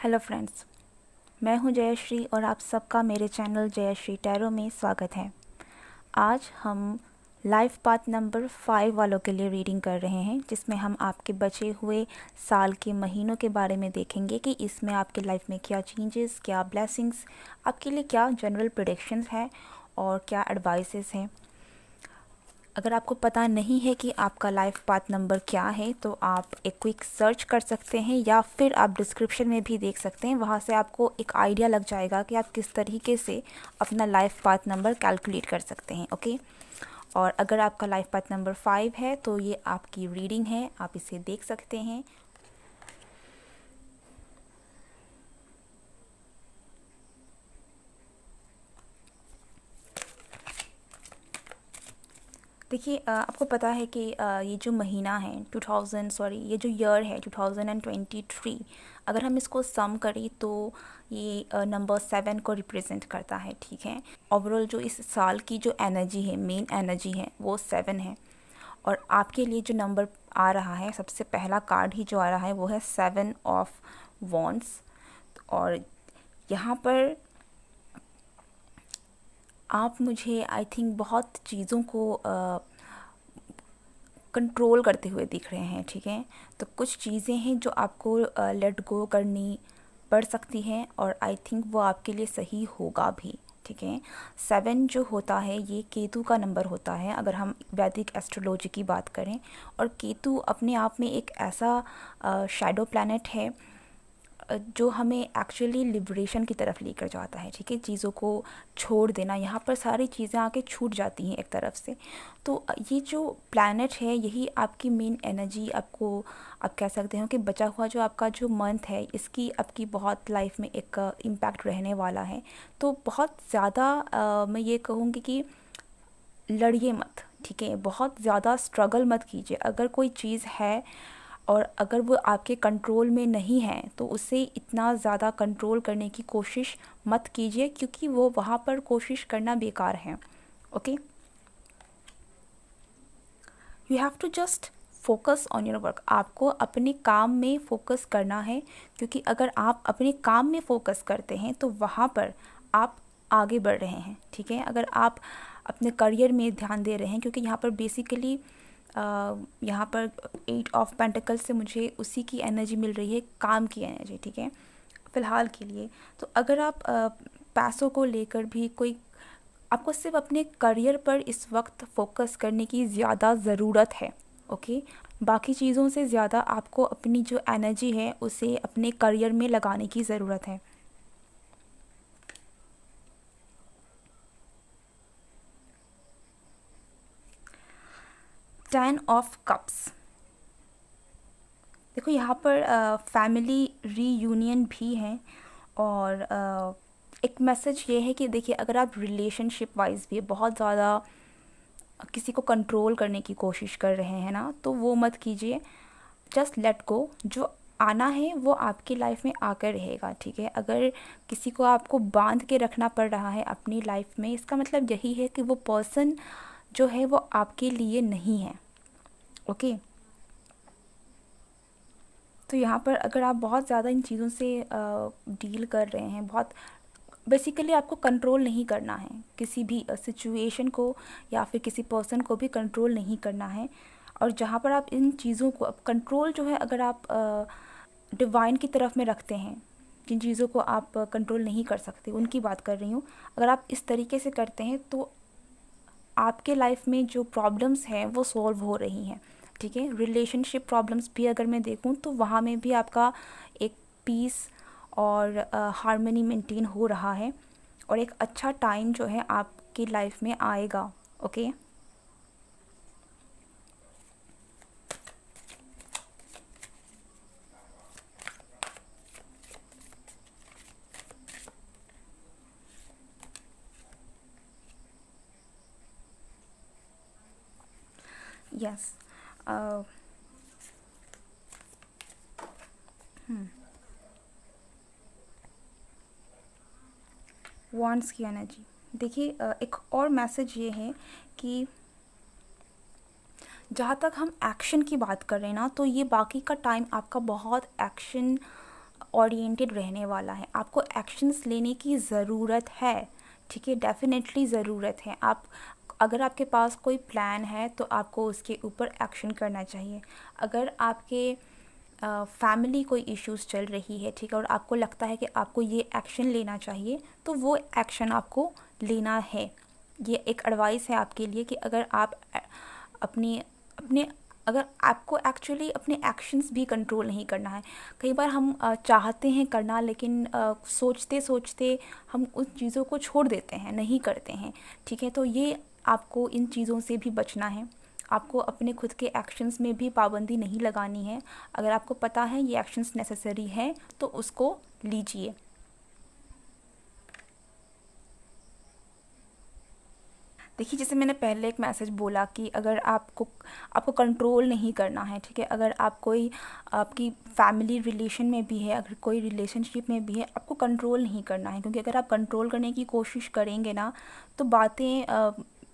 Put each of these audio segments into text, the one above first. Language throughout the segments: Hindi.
हेलो फ्रेंड्स, मैं हूं जयश्री और आप सबका मेरे चैनल जयश्री टैरो में स्वागत है। आज हम लाइफ पाथ नंबर 5 वालों के लिए रीडिंग कर रहे हैं, जिसमें हम आपके बचे हुए साल के महीनों के बारे में देखेंगे कि इसमें आपके लाइफ में क्या चेंजेस, क्या ब्लेसिंग्स, आपके लिए क्या जनरल प्रेडिक्शंस है और क्या एडवाइसेस हैं। अगर आपको पता नहीं है कि आपका लाइफ पाथ नंबर क्या है तो आप एक क्विक सर्च कर सकते हैं या फिर आप डिस्क्रिप्शन में भी देख सकते हैं। वहाँ से आपको एक आइडिया लग जाएगा कि आप किस तरीके से अपना लाइफ पाथ नंबर कैलकुलेट कर सकते हैं। ओके, और अगर आपका लाइफ पाथ नंबर 5 है तो ये आपकी रीडिंग है, आप इसे देख सकते हैं। देखिए, आपको पता है कि ये जो महीना है 2000 सॉरी ये जो ईयर है 2023, अगर हम इसको सम करें तो ये नंबर 7 को रिप्रेजेंट करता है। ठीक है, ओवरऑल जो इस साल की जो एनर्जी है, मेन एनर्जी है, वो 7 है। और आपके लिए जो नंबर आ रहा है, सबसे पहला कार्ड ही जो आ रहा है वो है 7 ऑफ वॉन्ड्स। और यहाँ पर आप मुझे आई थिंक बहुत चीज़ों को कंट्रोल करते हुए दिख रहे हैं। ठीक है, तो कुछ चीज़ें हैं जो आपको लेट गो करनी पड़ सकती हैं और आई थिंक वो आपके लिए सही होगा भी। ठीक है, 7 जो होता है ये केतु का नंबर होता है अगर हम वैदिक एस्ट्रोलॉजी की बात करें। और केतु अपने आप में एक ऐसा शैडो प्लैनेट है जो हमें एक्चुअली लिबरेशन की तरफ लेकर जाता है। ठीक है, चीज़ों को छोड़ देना, यहाँ पर सारी चीज़ें आके छूट जाती हैं एक तरफ से। तो ये जो प्लैनेट है यही आपकी मेन एनर्जी, आपको आप कह सकते हो कि बचा हुआ जो आपका जो मंथ है इसकी आपकी बहुत लाइफ में एक इम्पैक्ट रहने वाला है। तो बहुत ज़्यादा मैं ये कहूँगी कि लड़िए मत। ठीक है, बहुत ज़्यादा स्ट्रगल मत कीजिए। अगर कोई चीज़ है और अगर वो आपके कंट्रोल में नहीं है तो उसे इतना ज़्यादा कंट्रोल करने की कोशिश मत कीजिए, क्योंकि वो वहाँ पर कोशिश करना बेकार है। Okay, you have to just focus on your work. आपको अपने काम में फोकस करना है, क्योंकि अगर आप अपने काम में फोकस करते हैं तो वहाँ पर आप आगे बढ़ रहे हैं। ठीक है, अगर आप अपने करियर में ध्यान दे रहे हैं, क्योंकि यहाँ पर बेसिकली यहाँ पर 8 ऑफ पेंटिकल्स से मुझे उसी की एनर्जी मिल रही है, काम की एनर्जी। ठीक है, फ़िलहाल के लिए तो अगर आप पैसों को लेकर भी कोई, आपको सिर्फ अपने करियर पर इस वक्त फोकस करने की ज़्यादा ज़रूरत है। ओके, बाकी चीज़ों से ज़्यादा आपको अपनी जो एनर्जी है उसे अपने करियर में लगाने की ज़रूरत है। टेन ऑफ कप्स, देखो यहाँ पर फैमिली रीयूनियन भी है। और एक मैसेज ये है कि देखिए, अगर आप रिलेशनशिप वाइज भी बहुत ज़्यादा किसी को कंट्रोल करने की कोशिश कर रहे हैं ना, तो वो मत कीजिए। जस्ट लेट गो, जो आना है वो आपकी लाइफ में आकर रहेगा। ठीक है, अगर किसी को आपको बांध के रखना पड़ रहा है अपनी लाइफ में, इसका मतलब यही है कि वो पर्सन जो है वो आपके लिए नहीं है। ओके, तो यहाँ पर अगर आप बहुत ज़्यादा इन चीज़ों से डील कर रहे हैं, बहुत बेसिकली आपको कंट्रोल नहीं करना है किसी भी सिचुएशन को, या फिर किसी पर्सन को भी कंट्रोल नहीं करना है। और जहाँ पर आप इन चीज़ों को, अब कंट्रोल जो है अगर आप डिवाइन की तरफ में रखते हैं, जिन चीज़ों को आप कंट्रोल नहीं कर सकते उनकी बात कर रही हूँ, अगर आप इस तरीके से करते हैं तो आपके लाइफ में जो प्रॉब्लम्स हैं वो सॉल्व हो रही हैं। ठीक है, रिलेशनशिप प्रॉब्लम्स भी अगर मैं देखूं तो वहाँ में भी आपका एक पीस और हार्मनी मेंटेन हो रहा है, और एक अच्छा टाइम जो है आपकी लाइफ में आएगा। Okay, yes. वांड्स की एनर्जी, देखिए एक और मैसेज ये है कि जहाँ तक हम एक्शन की बात कर रहे हैं ना, तो ये बाकी का टाइम आपका बहुत एक्शन ओरिएंटेड रहने वाला है। आपको एक्शंस लेने की ज़रूरत है, ठीक है, डेफ़िनेटली ज़रूरत है। आप अगर आपके पास कोई प्लान है तो आपको उसके ऊपर एक्शन करना चाहिए। अगर आपके फैमिली कोई इश्यूज़ चल रही है, ठीक है, और आपको लगता है कि आपको ये एक्शन लेना चाहिए, तो वो एक्शन आपको लेना है। ये एक एडवाइस है आपके लिए कि अगर आप अपनी अपने अगर आपको एक्चुअली अपने एक्शंस भी कंट्रोल नहीं करना है। कई बार हम चाहते हैं करना, लेकिन सोचते सोचते हम उन चीज़ों को छोड़ देते हैं, नहीं करते हैं, ठीक है। तो ये आपको इन चीज़ों से भी बचना है। आपको अपने खुद के एक्शंस में भी पाबंदी नहीं लगानी है। अगर आपको पता है ये एक्शंस नेसेसरी है तो उसको लीजिए। देखिए, जैसे मैंने पहले एक मैसेज बोला कि अगर आपको आपको कंट्रोल नहीं करना है, ठीक है, अगर आप कोई आपकी फैमिली रिलेशन में भी है, अगर कोई रिलेशनशिप में भी है, आपको कंट्रोल नहीं करना है, क्योंकि अगर आप कंट्रोल करने की कोशिश करेंगे ना तो बातें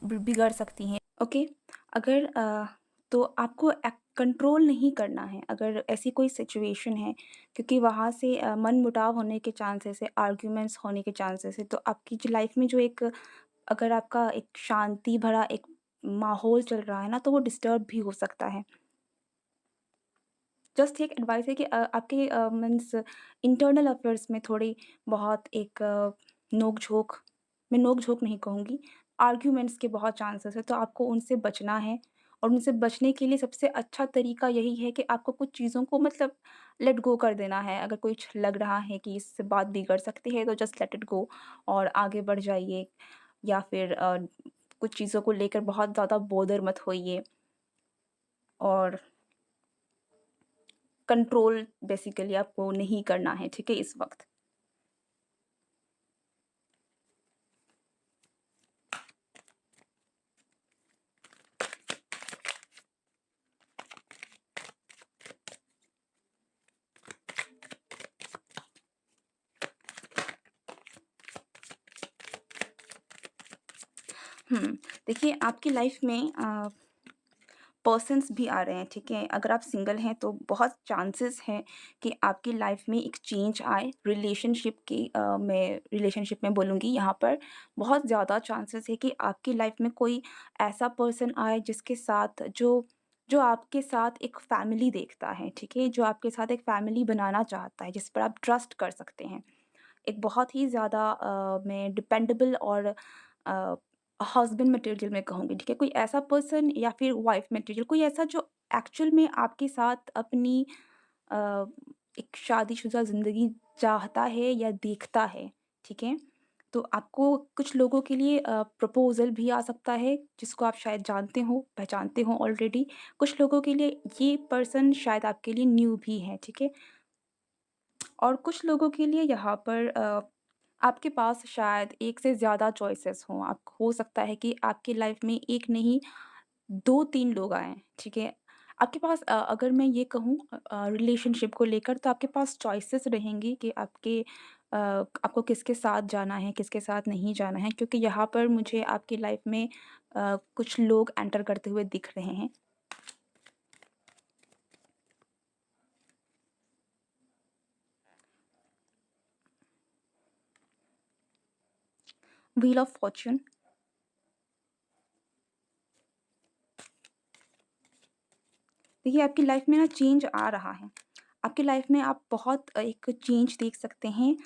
बिगड़ सकती हैं, ओके। अगर तो आपको कंट्रोल नहीं करना है अगर ऐसी कोई सिचुएशन है, क्योंकि वहाँ से मन मुटाव होने के चांसेस है, आर्ग्यूमेंट्स होने के चांसेस है। तो आपकी जो लाइफ में जो एक अगर आपका एक शांति भरा एक माहौल चल रहा है ना, तो वो डिस्टर्ब भी हो सकता है। जस्ट एक एडवाइस है कि आपके मीन्स इंटरनल अफेयर्स में थोड़ी बहुत एक नोक-झोंक, मैं नोक-झोंक नहीं कहूँगी, आर्ग्यूमेंट्स के बहुत चांसेस हैं, तो आपको उनसे बचना है। और उनसे बचने के लिए सबसे अच्छा तरीका यही है कि आपको कुछ चीज़ों को मतलब लेट गो कर देना है। अगर कुछ लग रहा है कि इससे बात बिगड़ सकती है, तो जस्ट लेट इट गो और आगे बढ़ जाइए। या फिर कुछ चीज़ों को लेकर बहुत ज़्यादा बॉदर मत होइए और कंट्रोल बेसिकली आपको नहीं करना है, ठीक है, इस वक़्त। हुँ, देखिए आपकी लाइफ़ में पर्सन्स भी आ रहे हैं, ठीक है? अगर आप सिंगल हैं तो बहुत चांसेस हैं कि आपकी लाइफ़ में एक चेंज आए मैं रिलेशनशिप में बोलूँगी यहाँ पर बहुत ज़्यादा चांसेस है कि आपकी लाइफ़ में कोई ऐसा पर्सन आए जिसके साथ जो जो आपके साथ एक फैमिली देखता है, ठीक है? जो आपके साथ एक फैमिली बनाना चाहता है, जिस पर आप ट्रस्ट कर सकते हैं। एक बहुत ही ज़्यादा मैं डिपेंडेबल और हस्बैंड मटेरियल मैं कहूँगी, ठीक है? कोई ऐसा पर्सन या फिर वाइफ मटेरियल, कोई ऐसा जो एक्चुअल में आपके साथ अपनी अ, एक शादीशुदा ज़िंदगी चाहता है या देखता है, ठीक है? तो आपको कुछ लोगों के लिए प्रपोज़ल भी आ सकता है, जिसको आप शायद जानते हो, पहचानते हो ऑलरेडी। कुछ लोगों के लिए ये पर्सन शायद आपके लिए न्यू भी है, ठीक है? और कुछ लोगों के लिए यहाँ पर आपके पास शायद 1 से ज़्यादा चॉइसेस हों। आप हो सकता है कि आपकी लाइफ़ में 1 नहीं 2-3 लोग आएँ, ठीक है? आपके पास अगर मैं ये कहूँ रिलेशनशिप को लेकर तो आपके पास चॉइसेस रहेंगी कि आपको किसके साथ जाना है, किसके साथ नहीं जाना है, क्योंकि यहाँ पर मुझे आपकी लाइफ़ में कुछ लोग एंटर करते हुए दिख रहे हैं। Wheel of Fortune. देखिए, आपकी लाइफ में ना चेंज आ रहा है। आपकी लाइफ में आप बहुत एक चेंज देख सकते हैं।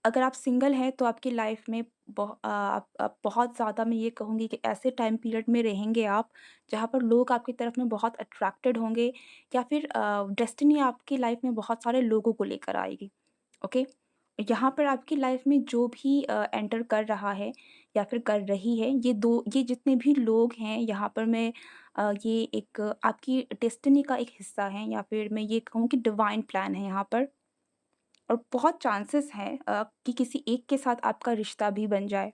अगर आप सिंगल हैं तो आपकी लाइफ में आप बहुत ज़्यादा मैं ये कहूँगी कि ऐसे टाइम पीरियड में रहेंगे आप, जहाँ पर लोग आपकी तरफ में बहुत अट्रैक्टेड होंगे या फिर डेस्टिनी आपकी लाइफ में बहुत सारे लोगों को लेकर आएगी, ओके? यहाँ पर आपकी लाइफ में जो भी एंटर कर रहा है या फिर कर रही है, ये जितने भी लोग हैं यहाँ पर ये एक आपकी डेस्टिनी का एक हिस्सा है या फिर मैं ये कहूँ कि डिवाइन प्लान है यहाँ पर। और बहुत चांसेस हैं कि किसी एक के साथ आपका रिश्ता भी बन जाए।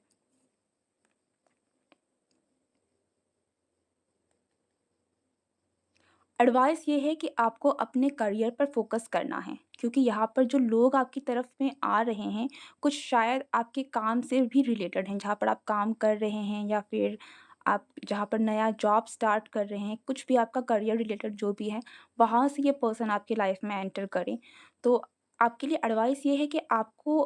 एडवाइस ये है कि आपको अपने करियर पर फ़ोकस करना है, क्योंकि यहाँ पर जो लोग आपकी तरफ में आ रहे हैं, कुछ शायद आपके काम से भी रिलेटेड हैं, जहाँ पर आप काम कर रहे हैं या फिर आप जहाँ पर नया जॉब स्टार्ट कर रहे हैं, कुछ भी आपका करियर रिलेटेड जो भी है, वहाँ से ये पर्सन आपकी लाइफ़ में एंटर करें। तो आपके लिए एडवाइस ये है कि आपको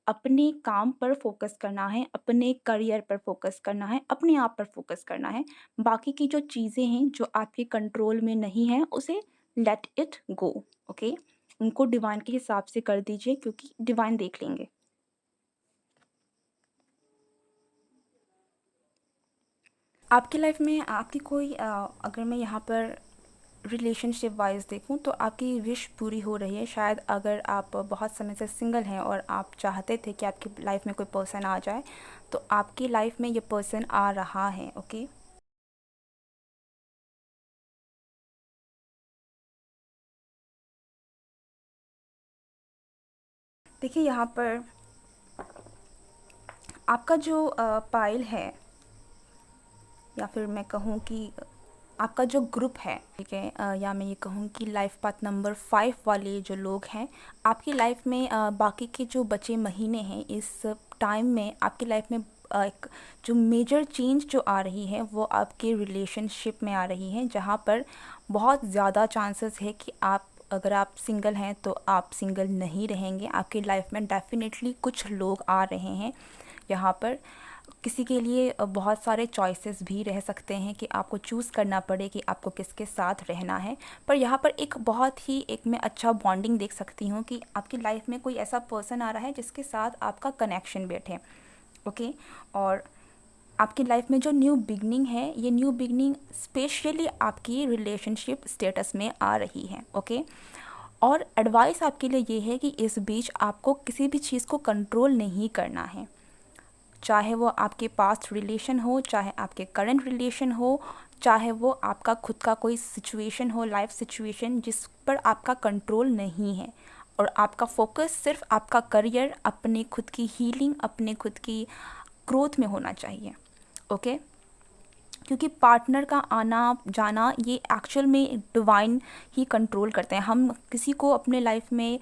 अपने काम पर फ़ोकस करना है, अपने करियर पर फ़ोकस करना है, अपने आप पर फ़ोकस करना है। बाकी की जो चीज़ें हैं, जो आपके कंट्रोल में नहीं हैं, उसे लेट इट गो, ओके? उनको डिवाइन के हिसाब से कर दीजिए क्योंकि डिवाइन देख लेंगे। आपकी लाइफ़ में आपकी कोई अगर मैं यहाँ पर रिलेशनशिप वाइज देखूं तो आपकी विश पूरी हो रही है। शायद अगर आप बहुत समय से सिंगल हैं और आप चाहते थे कि आपकी लाइफ में कोई पर्सन आ जाए, तो आपकी लाइफ में ये पर्सन आ रहा है, ओके? देखिए यहाँ पर आपका जो पाइल है, या फिर मैं कहूँ कि आपका जो ग्रुप है, ठीक है, या मैं ये कहूँ कि लाइफ पाथ नंबर 5 वाले जो लोग हैं आपकी लाइफ में, बाकी के जो बचे महीने हैं इस टाइम में आपकी लाइफ में एक जो मेजर चेंज जो आ रही है वो आपके रिलेशनशिप में आ रही है, जहाँ पर बहुत ज़्यादा चांसेस है कि आप, अगर आप सिंगल हैं तो आप सिंगल नहीं रहेंगे। आपकी लाइफ में डेफिनेटली कुछ लोग आ रहे हैं यहाँ पर। किसी के लिए बहुत सारे चॉइसेस भी रह सकते हैं कि आपको चूज़ करना पड़े कि आपको किसके साथ रहना है। पर यहाँ पर एक बहुत ही एक मैं अच्छा बॉन्डिंग देख सकती हूँ कि आपकी लाइफ में कोई ऐसा पर्सन आ रहा है जिसके साथ आपका कनेक्शन बैठे, ओके? और आपकी लाइफ में जो न्यू बिगनिंग है, ये न्यू बिगनिंग स्पेशली आपकी रिलेशनशिप स्टेटस में आ रही है, ओके? और एडवाइस आपके लिए ये है कि इस बीच आपको किसी भी चीज़ को कंट्रोल नहीं करना है, चाहे वो आपके पास्ट रिलेशन हो, चाहे आपके करंट रिलेशन हो, चाहे वो आपका खुद का कोई सिचुएशन हो, लाइफ सिचुएशन जिस पर आपका कंट्रोल नहीं है। और आपका फोकस सिर्फ आपका करियर, अपने खुद की हीलिंग, अपने खुद की ग्रोथ में होना चाहिए, ओके? क्योंकि पार्टनर का आना जाना ये एक्चुअल में डिवाइन ही कंट्रोल करते हैं। हम किसी को अपने लाइफ में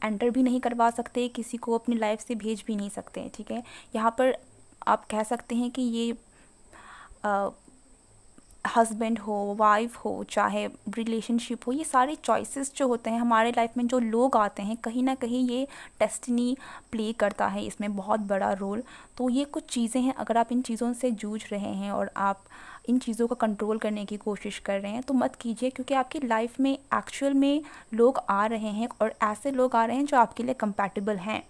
एंटर भी नहीं करवा सकते, किसी को अपनी लाइफ से भेज भी नहीं सकते, ठीक है? यहाँ पर आप कह सकते हैं कि ये हस्बैंड हो, वाइफ हो, चाहे रिलेशनशिप हो, ये सारे चॉइसेस जो होते हैं हमारे लाइफ में, जो लोग आते हैं, कहीं ना कहीं ये डेस्टिनी प्ले करता है इसमें बहुत बड़ा रोल। तो ये कुछ चीज़ें हैं, अगर आप इन चीज़ों से जूझ रहे हैं और आप इन चीज़ों को कंट्रोल करने की कोशिश कर रहे हैं तो मत कीजिए, क्योंकि आपकी लाइफ में एक्चुअल में लोग आ रहे हैं और ऐसे लोग आ रहे हैं जो आपके लिए कंपैटिबल हैं,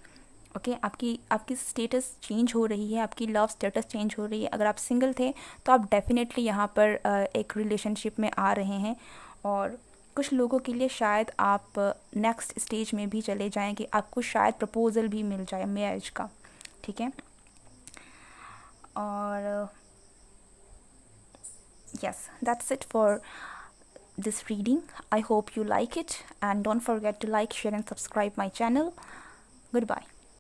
ओके? आपकी आपकी स्टेटस चेंज हो रही है, आपकी लव स्टेटस चेंज हो रही है। अगर आप सिंगल थे तो आप डेफिनेटली यहाँ पर एक रिलेशनशिप में आ रहे हैं, और कुछ लोगों के लिए शायद आप नेक्स्ट स्टेज में भी चले जाएं कि आपको शायद प्रपोज़ल भी मिल जाए मैरिज का, ठीक है? और yes, that's it for this reading. I hope you like it, and don't forget to like, share and subscribe my channel. Goodbye.